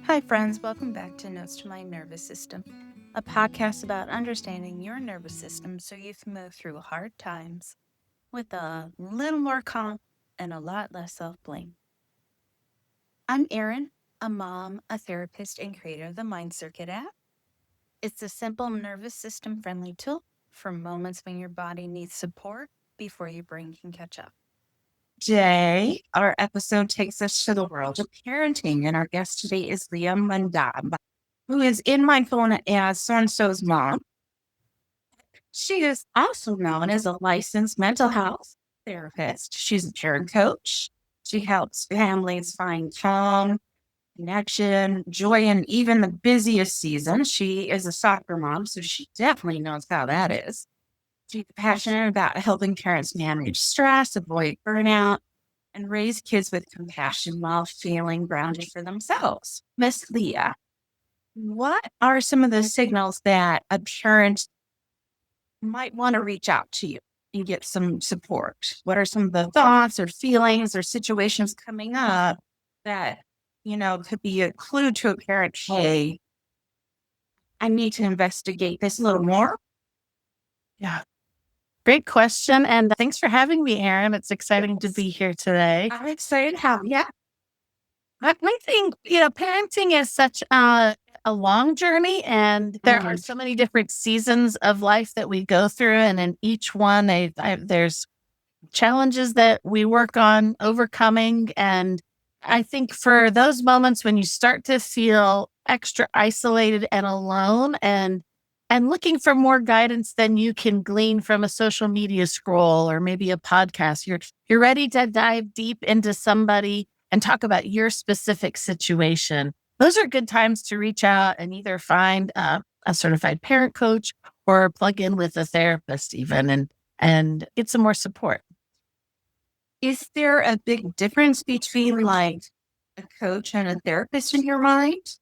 Hi, friends. Welcome back to Notes to My Nervous System, a podcast about understanding your nervous system so you can move through hard times with a little more calm and a lot less self blame. I'm Erin, a mom, a therapist, and creator of the Mind Circuit app. It's a simple nervous system friendly tool for moments when your body needs support before your brain can catch up. Today, our episode takes us to the world of parenting, and our guest today is Leah Madamba, who is in my phone as so-and-so's mom. She is also known as a licensed mental health therapist. She's a parent coach. She helps families find calm, connection, joy in even the busiest season. She is a soccer mom, so she definitely knows how that is. She's passionate about helping parents manage stress, avoid burnout, and raise kids with compassion while feeling grounded for themselves. Miss Leah, what are some of the signals that a parent might want to reach out to you and get some support? What are some of the thoughts or feelings or situations coming up that, could be a clue to a parent, hey, I need to investigate this a little more? Yeah. Great question. And thanks for having me, Erin. It's exciting to be here today. I'm excited to have you. I think, parenting is such a long journey, and there are so many different seasons of life that we go through. And in each one, there's challenges that we work on overcoming. And I think for those moments when you start to feel extra isolated and alone and looking for more guidance than you can glean from a social media scroll or maybe a podcast, you're ready to dive deep into somebody and talk about your specific situation. Those are good times to reach out and either find a certified parent coach or plug in with a therapist even and get some more support. Is there a big difference between like a coach and a therapist in your mind?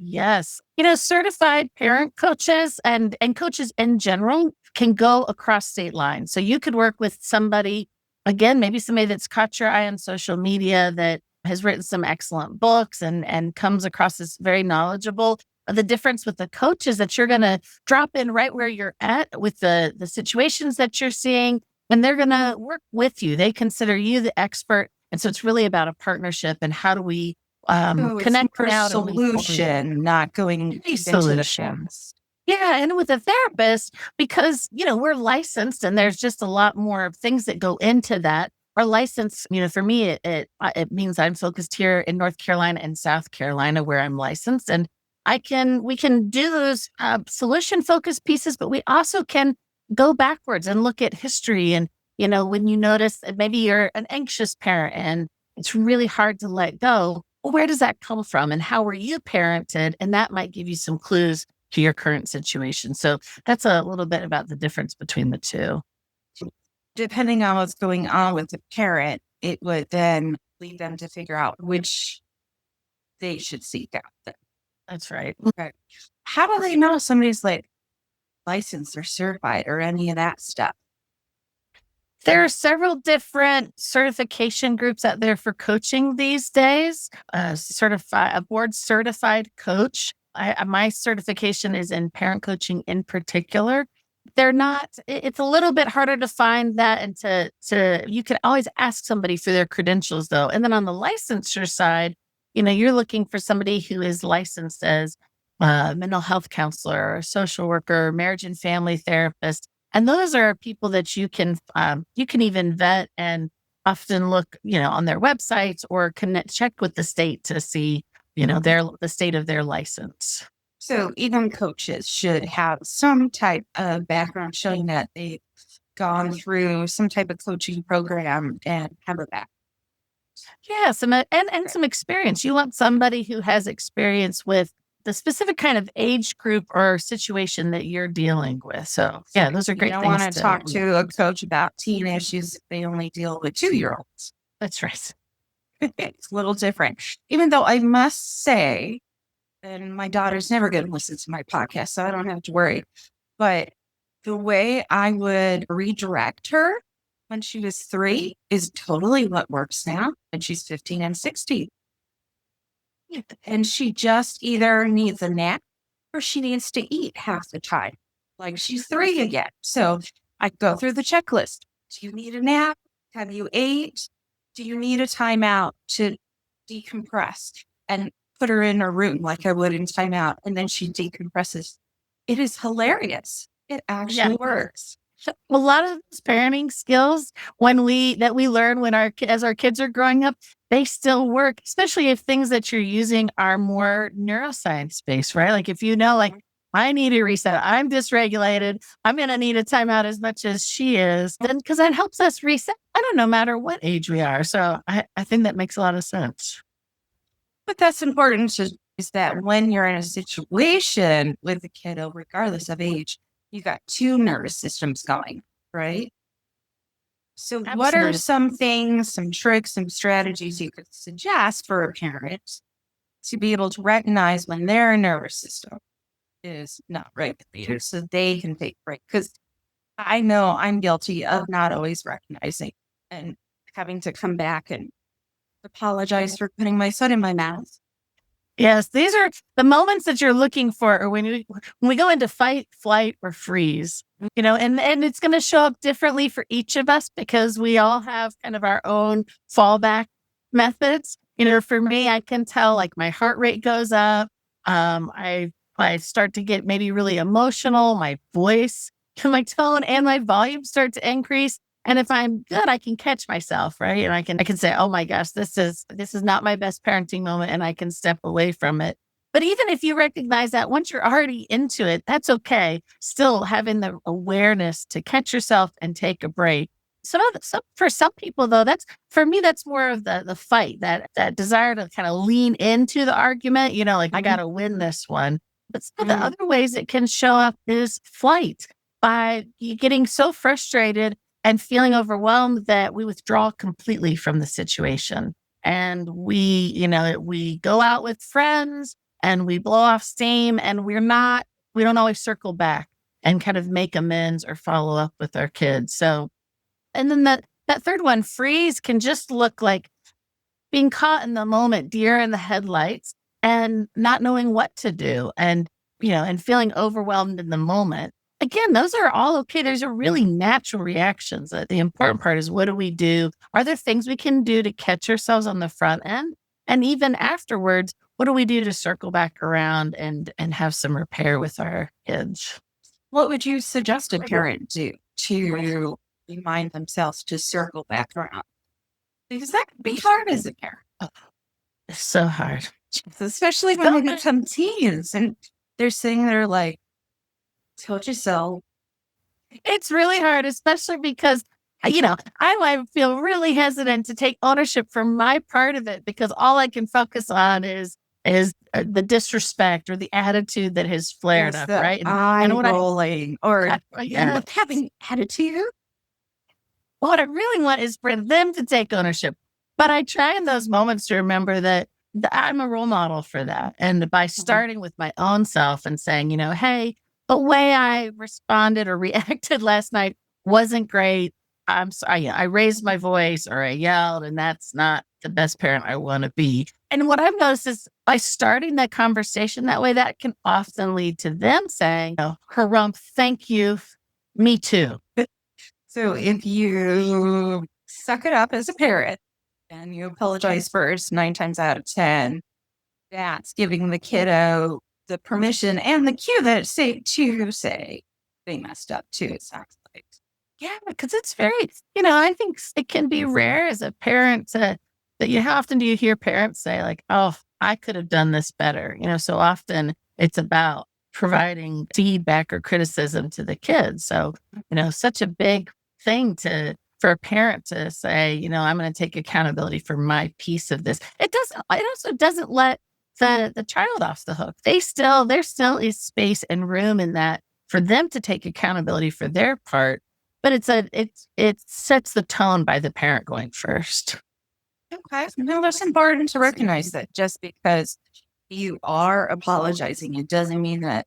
Yes. Certified parent coaches and coaches in general can go across state lines. So you could work with somebody, again, maybe somebody that's caught your eye on social media that has written some excellent books and comes across as very knowledgeable. The difference with the coach is that you're going to drop in right where you're at with the situations that you're seeing, and they're going to work with you. They consider you the expert. And so it's really about a partnership and how do we connect for out solution, not going into the solutions. Yeah. And with a therapist, because, we're licensed and there's just a lot more things that go into that. Our license, for me, it means I'm focused here in North Carolina and South Carolina where I'm licensed. And we can do those solution focused pieces, but we also can go backwards and look at history. And, when you notice that maybe you're an anxious parent and it's really hard to let go, well, where does that come from and how were you parented? And that might give you some clues to your current situation. So that's a little bit about the difference between the two. Depending on what's going on with the parent, it would then lead them to figure out which they should seek out. That's right. Okay. How do they know somebody's like licensed or certified or any of that stuff? There are several different certification groups out there for coaching these days. A board certified coach. My certification is in parent coaching in particular. They're not, it's a little bit harder to find that and you can always ask somebody for their credentials though. And then on the licensure side, you're looking for somebody who is licensed as a mental health counselor, or social worker, marriage and family therapist. And those are people that you can even vet and often look, on their websites or check with the state to see, the state of their license. So even coaches should have some type of background showing that they've gone through some type of coaching program and have a background. Yeah, and some experience. You want somebody who has experience with the specific kind of age group or situation that you're dealing with. So yeah, those are great things. You don't want to talk to a coach about teen issues if they only deal with 2-year-olds. That's right. It's a little different. Even though I must say, and my daughter's never going to listen to my podcast, so I don't have to worry. But the way I would redirect her when she was 3 is totally what works now. And she's 15 and 16. And she just either needs a nap or she needs to eat half the time. Like she's 3 again. So I go through the checklist. Do you need a nap? Have you ate? Do you need a timeout to decompress? And put her in her room like I would in timeout. And then she decompresses. It is hilarious. It actually works. So a lot of those parenting skills that we learn when as our kids are growing up, they still work, especially if things that you're using are more neuroscience based, right? Like if you know, like I need a reset, I'm dysregulated, I'm going to need a timeout as much as she is, then because that helps us reset. I don't know, no matter what age we are. So I think that makes a lot of sense. But that's important is that when you're in a situation with a kiddo, regardless of age, you got 2 nervous systems going, right? So what are Absolutely. some things, some tricks, some strategies you could suggest for a parent to be able to recognize when their nervous system is not regulated so they can take a break? Because I know I'm guilty of not always recognizing and having to come back and apologize for putting my foot in my mouth. Yes, these are the moments that you're looking for, or when we go into fight, flight, or freeze, and it's going to show up differently for each of us because we all have kind of our own fallback methods. For me, I can tell like my heart rate goes up. I start to get maybe really emotional. My voice, my tone, and my volume start to increase. And if I'm good, I can catch myself, right? And I can say, "Oh my gosh, this is not my best parenting moment," and I can step away from it. But even if you recognize that once you're already into it, that's okay. Still having the awareness to catch yourself and take a break. For some people though, for me, that's more of the fight, that desire to kind of lean into the argument, like I got to win this one. But some of the other ways it can show up is flight, by you getting so frustrated and feeling overwhelmed that we withdraw completely from the situation. And we go out with friends and we blow off steam, and we don't always circle back and kind of make amends or follow up with our kids. So, and then that third one, freeze, can just look like being caught in the moment, deer in the headlights, and not knowing what to do, and feeling overwhelmed in the moment. Again, those are all okay. Those are really natural reactions. The important part is, what do we do? Are there things we can do to catch ourselves on the front end? And even afterwards, what do we do to circle back around and have some repair with our kids? What would you suggest a parent do to remind themselves to circle back around? Because that can be hard as a parent. It's so hard. Especially when they become teens and they're sitting there like, told you so. It's really hard, especially because, I might feel really hesitant to take ownership for my part of it because all I can focus on is the disrespect or the attitude that has flared up, right? And what rolling or having attitude. What I really want is for them to take ownership. But I try in those moments to remember that I'm a role model for that. And by starting with my own self and saying, hey, the way I responded or reacted last night wasn't great. I'm sorry. I raised my voice or I yelled, and that's not the best parent I want to be. And what I've noticed is by starting that conversation that way, that can often lead to them saying, "Harumph, thank you. Me too." So if you suck it up as a parent and you apologize first, 9 times out of 10, that's giving the kiddo the permission and the cue that it's safe to say they messed up too, it sounds like. Yeah, because it's very, I think it can be rare as a parent how often do you hear parents say like, "Oh, I could have done this better." So often it's about providing feedback or criticism to the kids. So, such a big thing for a parent to say, "I'm going to take accountability for my piece of this." It also doesn't let the child off the hook. There still is space and room in that for them to take accountability for their part. But it sets the tone by the parent going first. Okay. No, that's important to recognize that just because you are apologizing, it doesn't mean that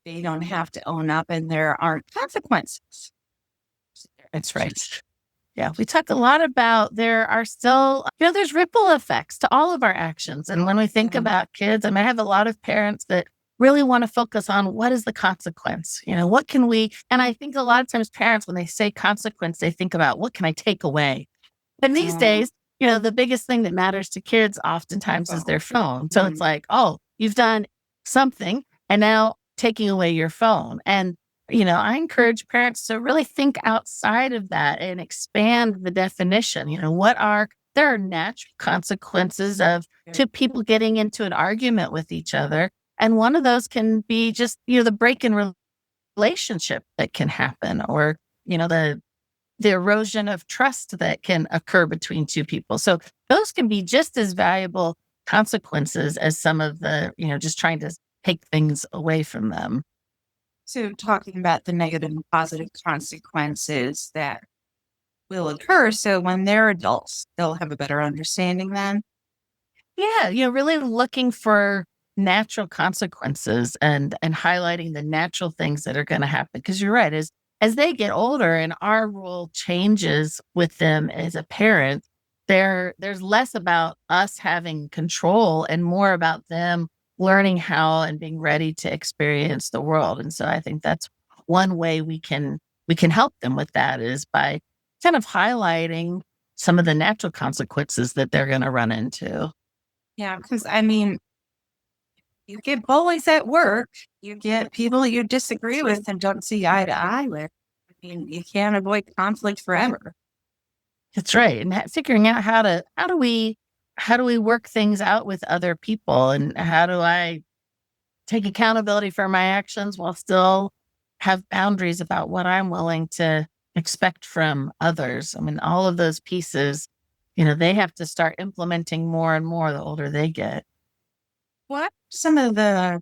they don't have to own up and there aren't consequences. That's right. Yeah, we talk a lot about there are still, there's ripple effects to all of our actions. And when we think about kids, I have a lot of parents that really want to focus on what is the consequence? What can we, and I think a lot of times parents, when they say consequence, they think about what can I take away? And these days, the biggest thing that matters to kids oftentimes is their phone. So it's like, oh, you've done something and now taking away your phone. And I encourage parents to really think outside of that and expand the definition. There are natural consequences of two people getting into an argument with each other. And one of those can be just, the break in relationship that can happen, or, the erosion of trust that can occur between two people. So those can be just as valuable consequences as some of the, just trying to take things away from them. So talking about the negative and positive consequences that will occur. So when they're adults, they'll have a better understanding then. Yeah, really looking for natural consequences and highlighting the natural things that are going to happen. Because you're right, as they get older and our role changes with them as a parent, there's less about us having control and more about them learning how and being ready to experience the world. And so I think that's one way we can help them with that, is by kind of highlighting some of the natural consequences that they're going to run into. Yeah, because you get bullies at work, you get people you disagree with and don't see eye to eye with. You can't avoid conflict forever. That's right. And figuring out how do we work things out with other people, and how do I take accountability for my actions while still have boundaries about what I'm willing to expect from others. All of those pieces, they have to start implementing more and more the older they get. What are some of the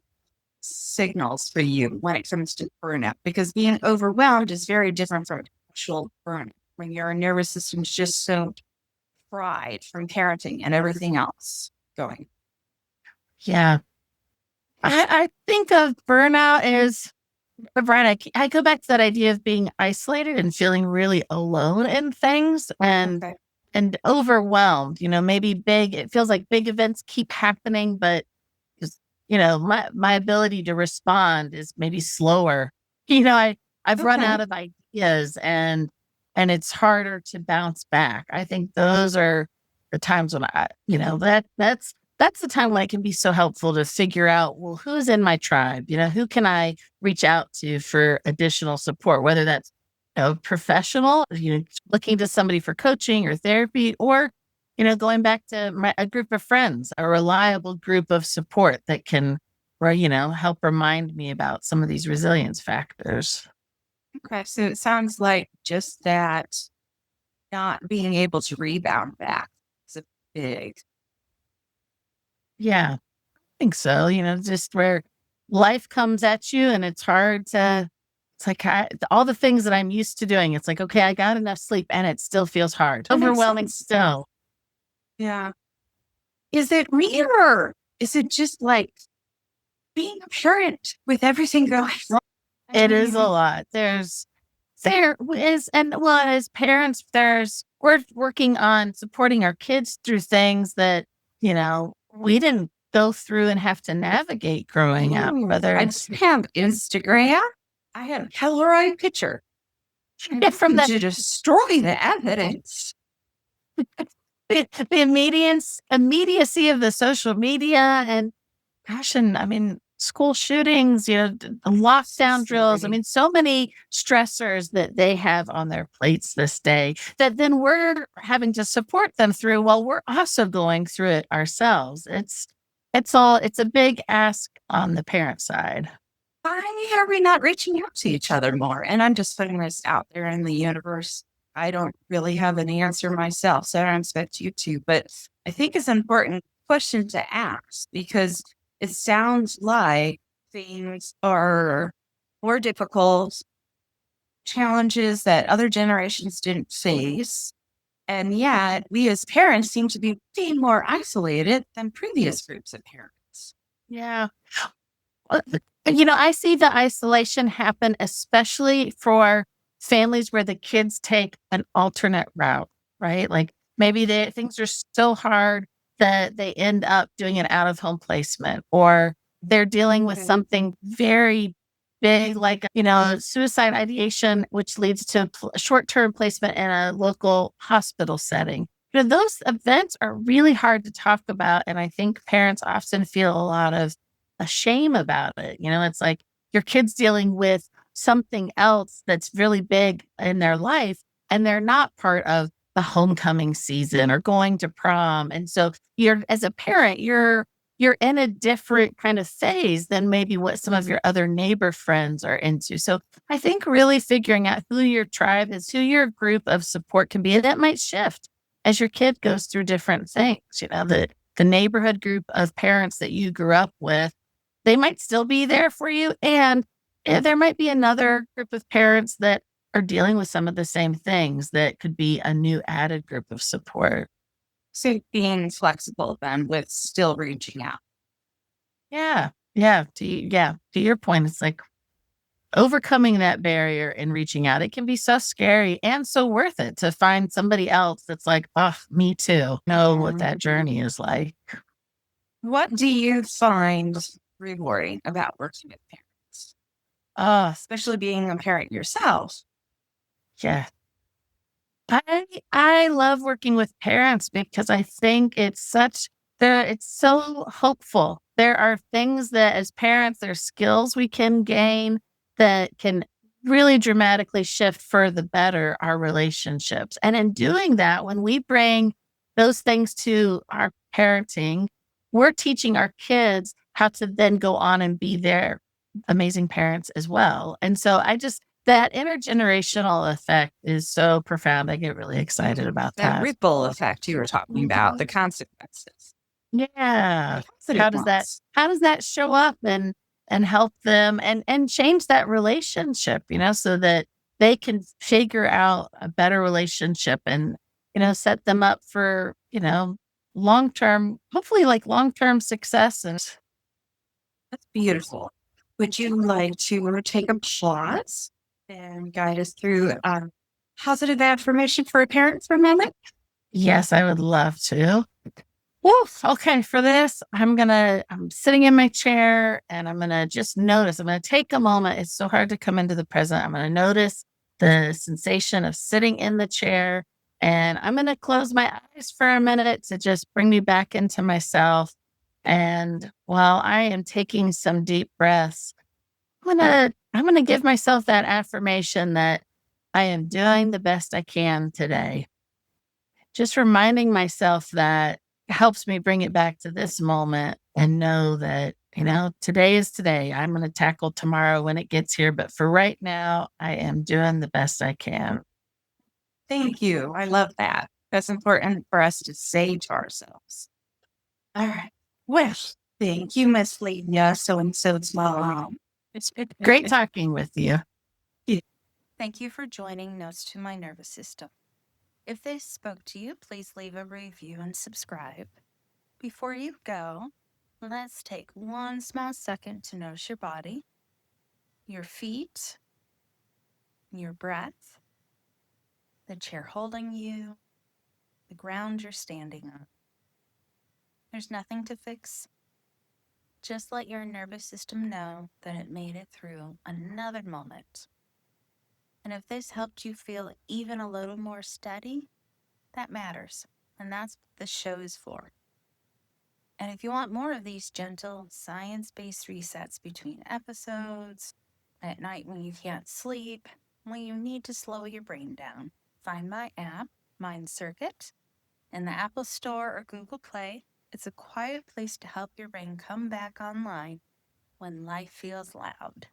signals for you when it comes to burnout? Because being overwhelmed is very different from actual burnout, when your nervous system's just so fried from parenting and everything else going. Yeah. I think of burnout as, Brian, I go back to that idea of being isolated and feeling really alone in things, and overwhelmed. Maybe it feels like big events keep happening, but just, my ability to respond is maybe slower. I've run out of ideas, and it's harder to bounce back. I think those are the times when that's the time when it can be so helpful to figure out, well, who's in my tribe? Who can I reach out to for additional support, whether that's professional, looking to somebody for coaching or therapy, or going back to a group of friends, a reliable group of support that can, help remind me about some of these resilience factors. Okay, so it sounds like just that not being able to rebound back is a big. Yeah, I think so. Just where life comes at you and it's hard to, it's like all the things that I'm used to doing. It's like, okay, I got enough sleep and it still feels hard. Overwhelming still. Yeah. Is it real, or is it just like being a parent with everything going wrong? It is a lot. There is, and well, as parents, we're working on supporting our kids through things that, we didn't go through and have to navigate growing up. I just have Instagram. I had a Polaroid picture. From to destroy the evidence. The immediacy of the social media, and gosh, and school shootings, lockdown drills. So many stressors that they have on their plates this day that then we're having to support them through while we're also going through it ourselves. It's a big ask on the parent side. Why are we not reaching out to each other more? And I'm just putting this out there in the universe. I don't really have an answer myself, so I don't expect you to. But I think it's an important question to ask, because it sounds like things are more difficult, challenges that other generations didn't face. And yet we as parents seem to be being more isolated than previous groups of parents. Yeah. I see the isolation happen, especially for families where the kids take an alternate route, right? Like maybe things are so hard that they end up doing an out of home placement, or they're dealing with something very big, like, suicide ideation, which leads to short term placement in a local hospital setting. Those events are really hard to talk about. And I think parents often feel a lot of shame about it. It's like your kid's dealing with something else that's really big in their life, and they're not part of the homecoming season or going to prom. And so as a parent, you're in a different kind of phase than maybe what some of your other neighbor friends are into. So I think really figuring out who your tribe is, who your group of support can be, and that might shift as your kid goes through different things. The neighborhood group of parents that you grew up with, they might still be there for you. And there might be another group of parents that are dealing with some of the same things that could be a new added group of support. So being flexible then with still reaching out. Yeah. Yeah. To your point, it's like overcoming that barrier and reaching out. It can be so scary and so worth it to find somebody else that's like, oh, me too. Know what that journey is like. What do you find rewarding about working with parents? Especially being a parent yourself. Yeah. I love working with parents because I think it's so hopeful. There are things that as parents, there's skills we can gain that can really dramatically shift for the better our relationships. And in doing that, when we bring those things to our parenting, we're teaching our kids how to then go on and be their amazing parents as well. And so that intergenerational effect is so profound. I get really excited about That that. ripple effect you were talking about, the consequences. Yeah. Positive How does ones. that show up and help them and change that relationship, so that they can figure out a better relationship and, set them up for, long-term, hopefully like long-term success. And That's beautiful. Would you like to take a pause and guide us through positive affirmation for a parent for a moment? yes, I would love to. Woof. Okay, for this, I'm sitting in my chair and I'm gonna just notice. I'm gonna take a moment. It's so hard to come into the present. I'm gonna notice the sensation of sitting in the chair, and I'm gonna close my eyes for a minute to just bring me back into myself. And while I am taking some deep breaths, I'm gonna give myself that affirmation that I am doing the best I can today. Just reminding myself that helps me bring it back to this moment and know that, today is today. I'm going to tackle tomorrow when it gets here. But for right now, I am doing the best I can. Thank you. I love that. That's important for us to say to ourselves. All right. Well, thank you, Miss Leah. So-and-so's mom. It's great talking with you. Thank you for joining Notes to My Nervous System. If this spoke to you, please leave a review and subscribe. Before you go, let's take one small second to notice your body, your feet, your breath, the chair holding you, the ground you're standing on. There's nothing to fix. Just let your nervous system know that it made it through another moment. And if this helped you feel even a little more steady, that matters. And that's what the show is for. And if you want more of these gentle, science-based resets between episodes, at night when you can't sleep, when you need to slow your brain down, find my app, Mind Circuit, in the Apple Store or Google Play. It's a quiet place to help your brain come back online when life feels loud.